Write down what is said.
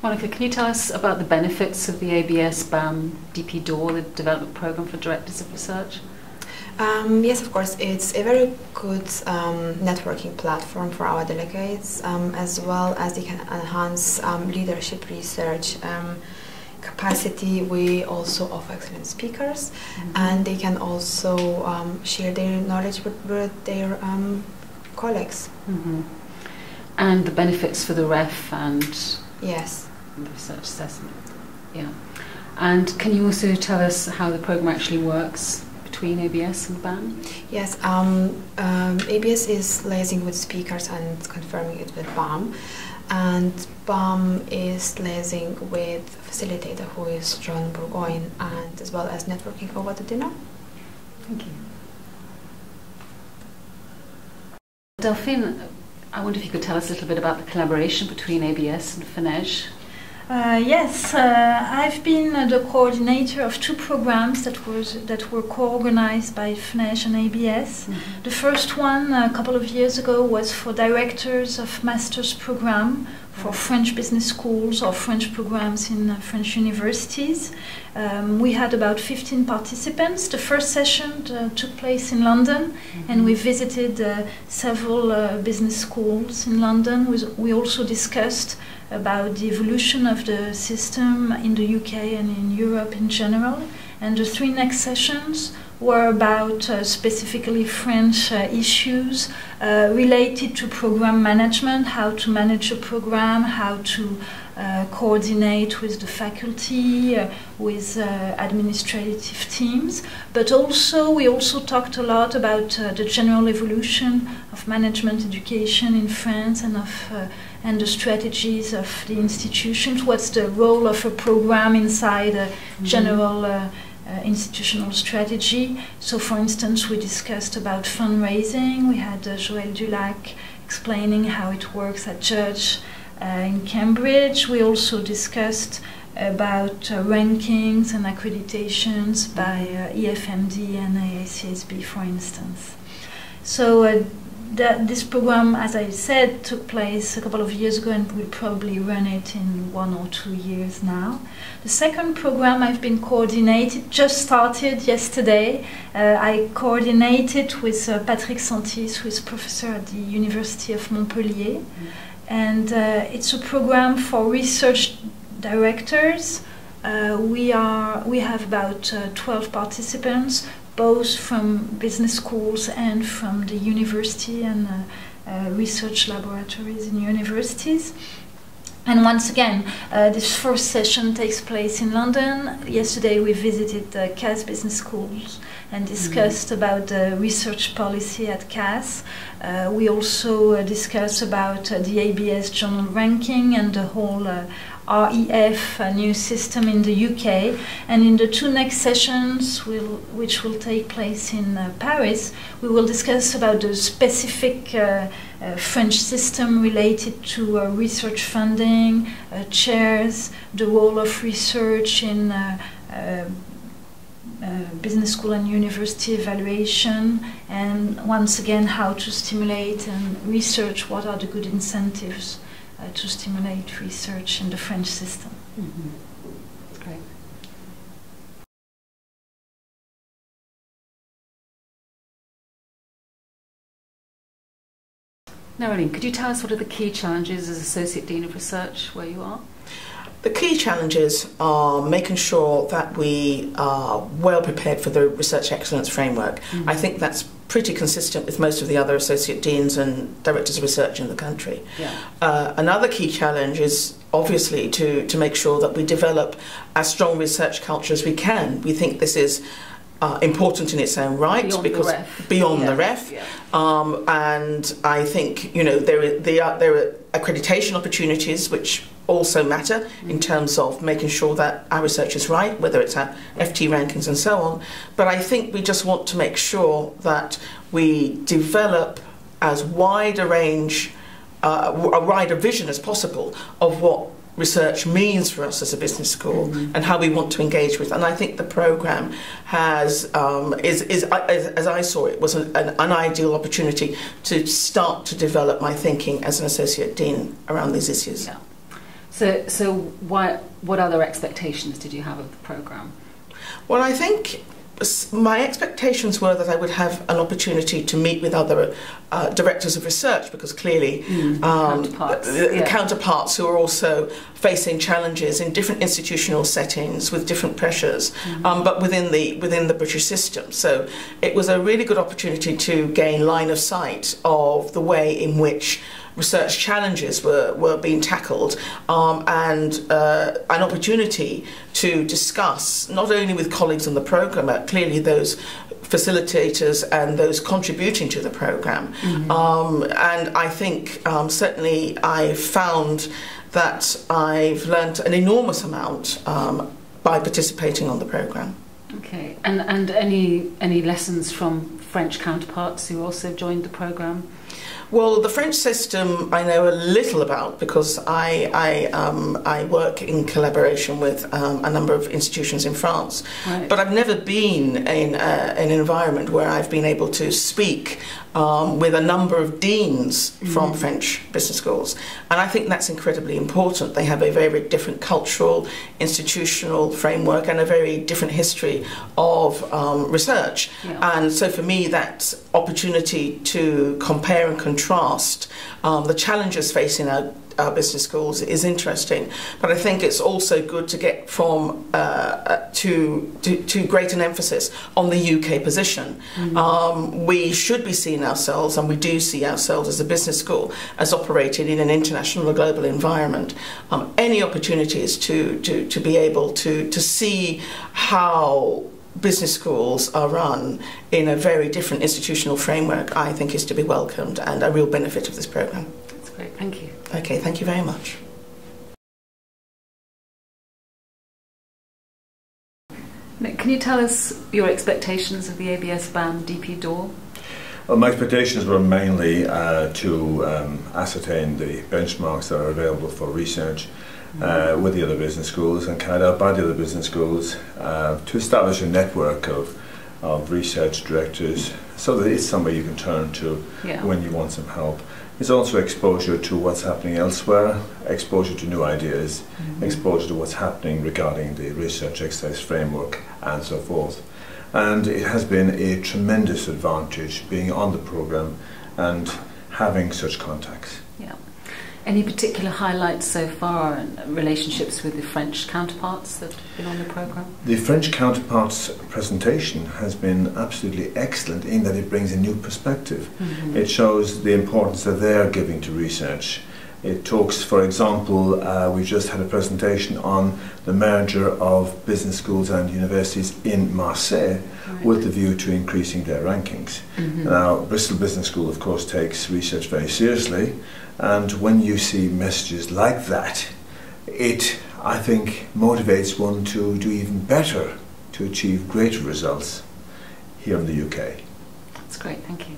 Monika, can you tell us about the benefits of the ABS BAM DPDoR, the Development Programme for Directors of Research? Yes, of course. It's a very good networking platform for our delegates, as well as they can enhance leadership research capacity. We also offer excellent speakers, and they can also share their knowledge with their colleagues. And the benefits for the ref and yes, the research assessment. Yeah. And can you also tell us how the programme actually works between ABS and BAM? Yes, ABS is liaising with speakers and confirming it with BAM, and BAM is liaising with facilitator, who is John Burgoyne, and as well as networking over the dinner. Thank you. Delphine, I wonder if you could tell us a little bit about the collaboration between ABS and FNEJ. Yes, I've been the coordinator of two programs that were co-organized by FNEJ and ABS. The first one, a couple of years ago, was for directors of master's program for French business schools or French programs in French universities. We had about 15 participants. The first session took place in London, and we visited several business schools in London. We also discussed about the evolution of the system in the UK and in Europe in general. And the three next sessions were about specifically French issues related to program management, how to manage a program, how to coordinate with the faculty, with administrative teams. But also, we also talked a lot about the general evolution of management education in France and the strategies of the institutions. What's the role of a program inside a general institutional strategy? So, for instance, we discussed about fundraising. We had Joël Dulac explaining how it works at Judge in Cambridge. We also discussed about rankings and accreditations by EFMD and AACSB, for instance. So this program, as I said, took place a couple of years ago, and we'll probably run it in 1 or 2 years now. The second program I've been coordinated, just started yesterday. I coordinated with Patrick Santis, who is professor at the University of Montpellier. And it's a program for research directors. We have about 12 participants, both from business schools and from the university and research laboratories in universities. And once again, this first session takes place in London. Yesterday we visited the CAS business schools and discussed about the research policy at CAS. We also discussed about the ABS journal ranking and the whole REF new system in the UK. And in the two next sessions, which will take place in Paris, we will discuss about the specific French system related to research funding, chairs, the role of research in business school and university evaluation, and once again how to stimulate and research what are the good incentives to stimulate research in the French system. Great. Narvydaite, could you tell us what are the key challenges as Associate Dean of Research where you are? The key challenges are making sure that we are well prepared for the Research Excellence Framework. I think that's pretty consistent with most of the other Associate Deans and Directors of Research in the country. Another key challenge is obviously to make sure that we develop as strong research culture as we can. We think this is important in its own right, beyond the ref. And I think there are accreditation opportunities which also matter in terms of making sure that our research is right, whether it's our FT rankings and so on. But I think we just want to make sure that we develop as wide a range, a wider vision as possible of what research means for us as a business school and how we want to engage with. And I think the programme has, as I saw it, was an ideal opportunity to start to develop my thinking as an Associate Dean around these issues. So So what other expectations did you have of the programme? Well, I think my expectations were that I would have an opportunity to meet with other directors of research, because clearly counterparts who are also facing challenges in different institutional settings with different pressures, but within the British system. So it was a really good opportunity to gain line of sight of the way in which research challenges were being tackled, and an opportunity to discuss not only with colleagues on the programme, but clearly those facilitators and those contributing to the programme. And I think certainly I found that I've learnt an enormous amount by participating on the programme. Okay, and any lessons from French counterparts who also joined the programme? Well, the French system I know a little about, because I work in collaboration with a number of institutions in France. Right. But I've never been in an environment where I've been able to speak with a number of deans from French business schools. And I think that's incredibly important. They have a very different cultural, institutional framework and a very different history of research. Yeah. And so for me, that opportunity to compare and contrast the challenges facing our business schools is interesting, but I think it's also good to get from to great an emphasis on the UK position. We should be seeing ourselves, and we do see ourselves as a business school, as operating in an international or global environment. Any opportunities to be able to see how business schools are run in a very different institutional framework, I think is to be welcomed and a real benefit of this programme. That's great, thank you. Okay, thank you very much. Nick, can you tell us your expectations of the ABS BAM DPDoR? Well, my expectations were mainly to ascertain the benchmarks that are available for research with the other business schools and carried out by the other business schools, to establish a network of research directors, so that it's somewhere you can turn to when you want some help. It's also exposure to what's happening elsewhere, exposure to new ideas, exposure to what's happening regarding the research exercise framework and so forth. And it has been a tremendous advantage being on the programme and having such contacts. Yeah. Any particular highlights so far and relationships with the French counterparts that have been on the programme? The French counterparts' presentation has been absolutely excellent in that it brings a new perspective. It shows the importance that they're giving to research. It talks, for example, we just had a presentation on the merger of business schools and universities in Marseille, with the view to increasing their rankings. Now, Bristol Business School, of course, takes research very seriously, and when you see messages like that, it, I think, motivates one to do even better, to achieve greater results here in the UK. That's great, thank you.